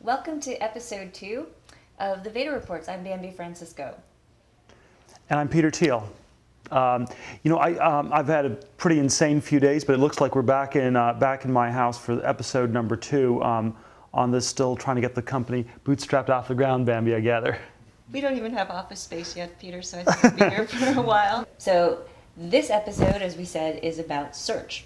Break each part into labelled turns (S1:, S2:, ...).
S1: Welcome to episode 2 of the Vator Reports. I'm Bambi Francisco.
S2: And I'm Peter Thiel. I've had a pretty insane few days, but it looks like we're back in my house for episode number 2 on this, still trying to get the company bootstrapped off the ground, Bambi, I gather.
S1: We don't even have office space yet, Peter, so I think we'll be here for a while. So this episode, as we said, is about search.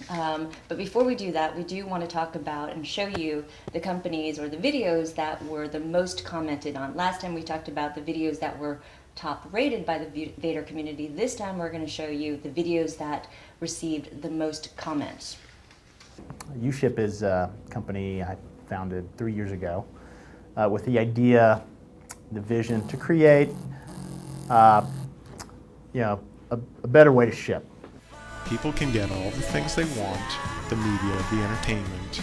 S1: But before we do that, we do want to talk about and show you the companies or the videos that were the most commented on. Last time we talked about the videos that were top rated by the Vator community. This time we're going to show you the videos that received the most comments.
S3: UShip is a company I founded 3 years ago with the idea, the vision to create a better way to ship.
S4: People can get all the things they want, the media, the entertainment,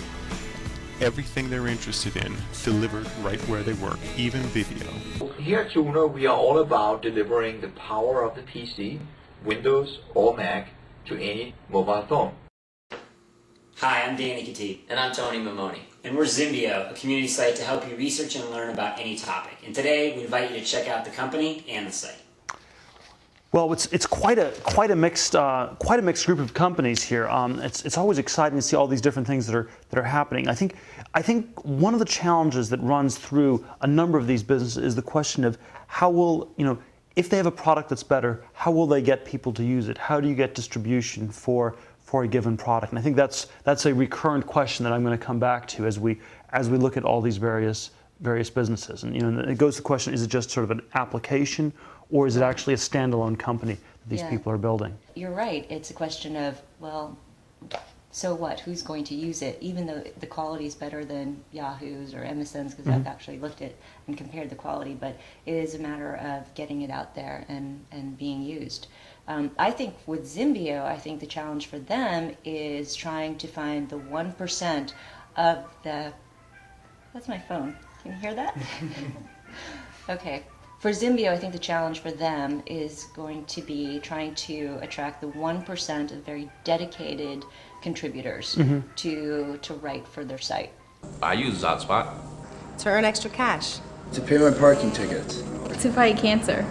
S4: everything they're interested in, delivered right where they work, even video.
S5: Here at Juno, we are all about delivering the power of the PC, Windows or Mac, to any mobile phone.
S6: Hi, I'm Danny Khatib.
S7: And I'm Tony Mamoni.
S6: And we're Zimbio, a community site to help you research and learn about any topic. And today, we invite you to check out the company and the site.
S2: Well, it's quite a mixed group of companies here. It's always exciting to see all these different things that are happening. I think one of the challenges that runs through a number of these businesses is the question of how will, if they have a product that's better, how will they get people to use it? How do you get distribution for a given product? And I think that's a recurrent question that I'm going to come back to as we look at all these various businesses. And it goes to the question: is it just sort of an application, or is it actually a standalone company that these people are building?
S1: You're right. It's a question of, well, so what? Who's going to use it? Even though the quality is better than Yahoo's or MSN's, because I've actually looked at and compared the quality, but it is a matter of getting it out there and being used. I think with Zimbio, I think the challenge for them is trying to find the 1% of the... That's my phone. Can you hear that? Okay. For Zimbio, I think the challenge for them is going to be trying to attract the 1% of very dedicated contributors to write for their site.
S7: I use Zotspot.
S8: To earn extra cash.
S9: To pay my parking tickets.
S8: To fight cancer.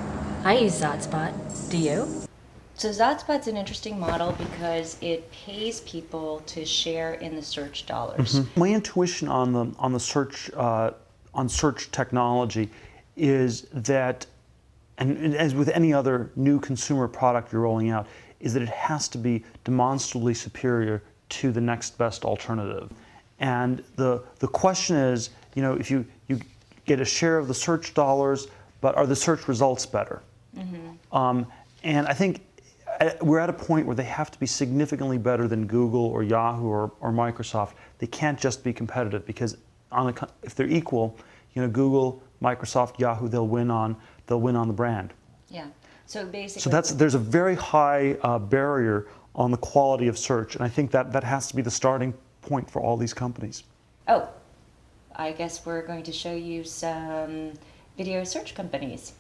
S10: I use Zotspot. Do you?
S1: So Zotspot's an interesting model because it pays people to share in the search dollars.
S2: My intuition on the search on search technology is that, and as with any other new consumer product you're rolling out, is that it has to be demonstrably superior to the next best alternative. And the question is, if you get a share of the search dollars, but are the search results better? And I think we're at a point where they have to be significantly better than Google or Yahoo or Microsoft. They can't just be competitive, because if they're equal, Google, Microsoft, Yahoo, they'll win on the brand.
S1: Yeah. So basically,
S2: there's a very high barrier on the quality of search, and I think that has to be the starting point for all these companies.
S1: Oh, I guess we're going to show you some video search companies.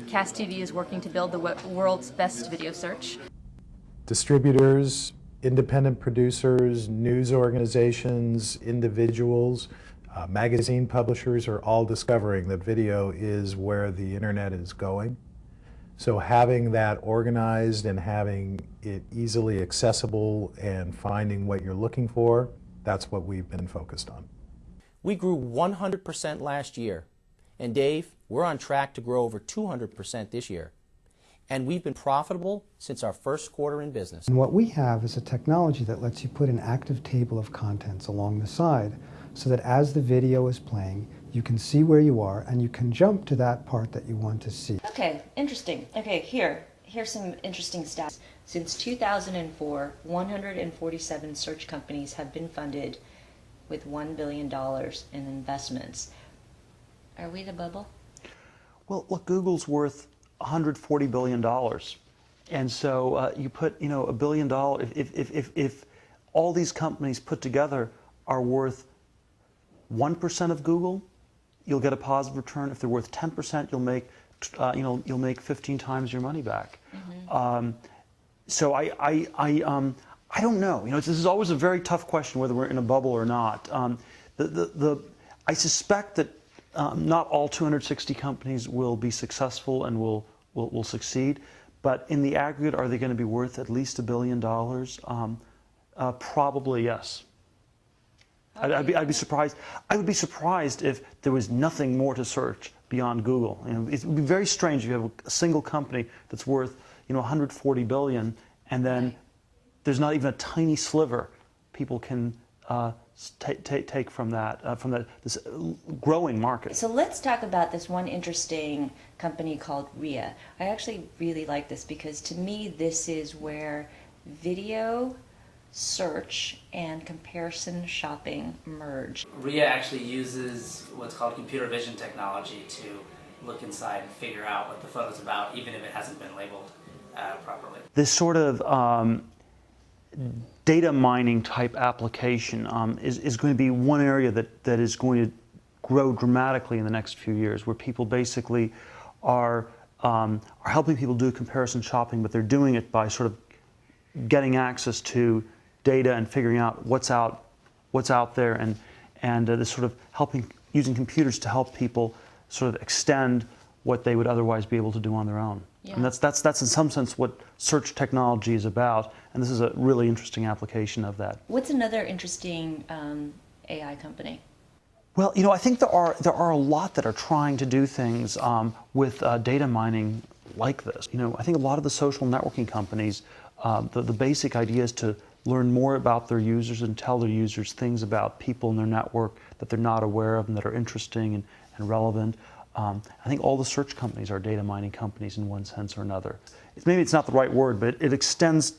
S8: Cast TV is working to build the world's best video search.
S11: Distributors, independent producers, news organizations, individuals, magazine publishers are all discovering that video is where the internet is going. So having that organized and having it easily accessible and finding what you're looking for, that's what we've been focused on.
S12: We grew 100% last year. And Dave, we're on track to grow over 200% this year. And we've been profitable since our first quarter in business.
S13: And what we have is a technology that lets you put an active table of contents along the side, so that as the video is playing, you can see where you are and you can jump to that part that you want to see.
S1: Okay, interesting. Okay, here's some interesting stats. Since 2004, 147 search companies have been funded with $1 billion in investments. Are we the bubble?
S2: Well, look, Google's worth $140 billion. And so you put, $1 billion, if all these companies put together are worth 1% of Google, you'll get a positive return. If they're worth 10%, you'll make 15 times your money back. So I don't know. This is always a very tough question whether we're in a bubble or not. I suspect that not all 260 companies will be successful and will succeed, but in the aggregate, are they going to be worth at least $1 billion? Probably yes. I'd be surprised. I would be surprised if there was nothing more to search beyond Google. You know, it would be very strange if you have a single company that's worth, you know, 140 billion, and then there's not even a tiny sliver people can take from this growing market.
S1: So let's talk about this one interesting company called RIA. I actually really like this because to me this is where video, search, and comparison shopping merge.
S14: RIA actually uses what's called computer vision technology to look inside and figure out what the photo's about, even if it hasn't been labeled properly.
S2: This sort of data mining type application is going to be one area that is going to grow dramatically in the next few years, where people basically are helping people do comparison shopping, but they're doing it by sort of getting access to data and figuring out what's out there, and this sort of using computers to help people sort of extend what they would otherwise be able to do on their own. Yeah. And that's in some sense what search technology is about, and this is a really interesting application of that.
S1: What's another interesting AI company?
S2: Well, you know, I think there are a lot that are trying to do things with data mining like this. You know, I think a lot of the social networking companies, the basic idea is to learn more about their users and tell their users things about people in their network that they're not aware of and that are interesting and relevant. I think all the search companies are data mining companies in one sense or another. Maybe it's not the right word, but it extends.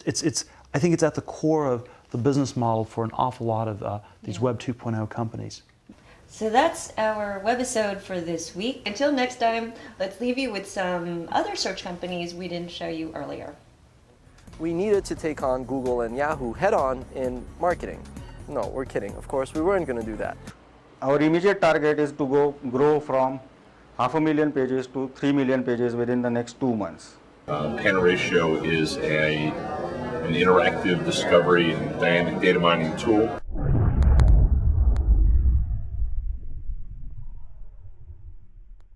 S2: I think it's at the core of the business model for an awful lot of these Web 2.0 companies.
S1: So that's our webisode for this week. Until next time, let's leave you with some other search companies we didn't show you earlier.
S15: We needed to take on Google and Yahoo head-on in marketing. No, we're kidding. Of course, we weren't going to do that.
S16: Our immediate target is to grow from 500,000 pages to 3 million pages within the next 2 months.
S17: Pan Ratio is an interactive discovery and dynamic data mining tool.